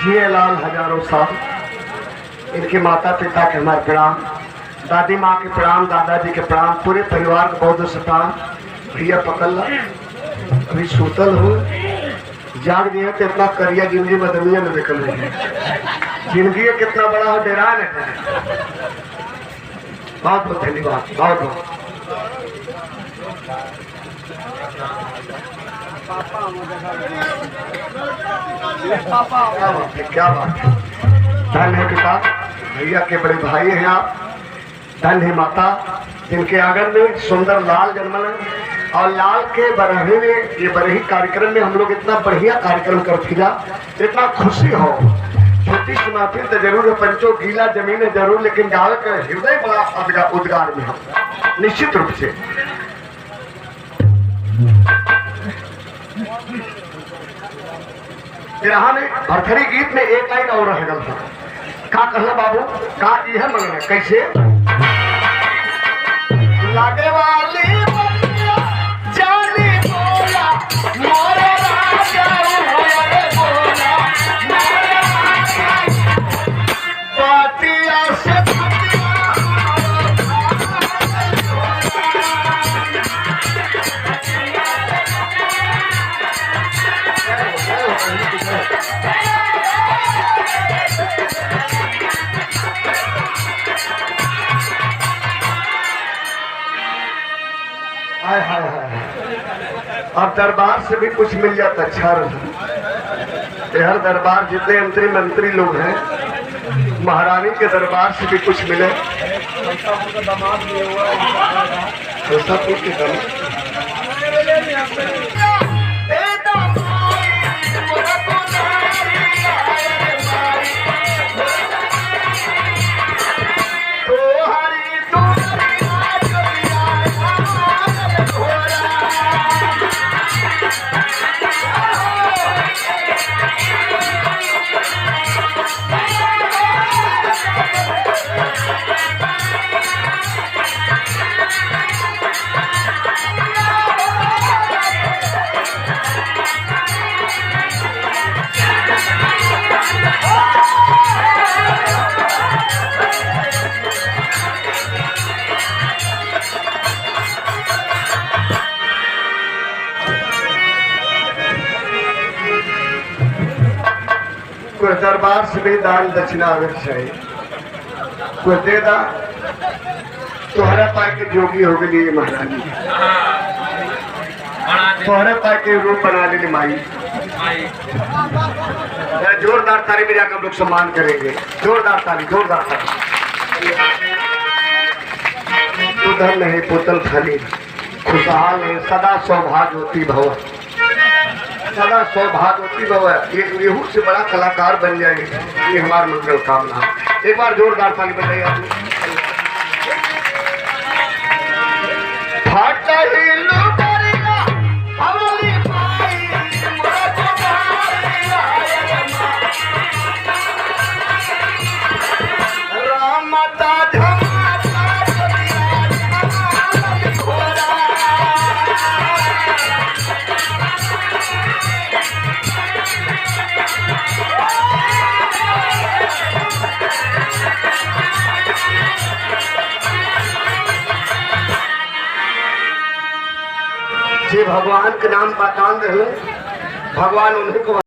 जिए लाल हजारों साल। इनके माता पिता के हमारे प्रणाम, दादी माँ के प्रणाम, दादाजी के प्रणाम, पूरे परिवार को बहुत सताम। भैया पकड़ ला, अभी सूतल हो, जाग दिया तो इतना करिया जिंदगी बदमिया में निकल रही है। जिंदगी कितना बड़ा हो, डेरा नहीं। बहुत बहुत धन्यवाद, बहुत बहुत। क्या बात है। धन है पिता, भैया के बड़े भाई हैं आप। धन है माता, जिनके आंगन में सुंदर लाल जन्मल है। और लाल के बरही में, ये बरही कार्यक्रम में हम लोग इतना बढ़िया कार्यक्रम करते जा, इतना खुशी हो। छोटी सी महफिल तो जरूर है, पंचो गीला जमीन है जरूर, लेकिन गाँव का हृदय बड़ा उद्गार में हम निश्चित रूप से। बिरहा में भरथरी गीत में एक लाइन और रह गल था। का कहला बाबू, का यह मंगना कैसे लागे वाली जानी बोला मोरे राजा मोरे बोला मोरे राजा पातिया से हाय हाय हाय। अब दरबार से भी कुछ मिल जाता अच्छा रहता। हर दरबार जितने मंत्री लोग हैं, महारानी के दरबार से भी कुछ मिले। कोई दरबार से भी दान दक्षिणा अगर चाहिए, कोई दे दा। तोहरा पाए के जोगी हो गई महारानी, तोहरे पाए के रूप बना ली माई। जोरदार ताली में जाकर हम लोग सम्मान करेंगे। जोरदार ताली, जोरदार ताली। तू धन है पुतल खाली, खुशहाल है सदा सौभाग्यवती भव, सदा सौभाग्यवती भव। येहू से बड़ा कलाकार बन जाएगी, ये हमारा मंगल कामना। एक बार जोरदार ताली बजाइए आप। जे भगवान के नाम बता रहे, भगवान उन्हीं को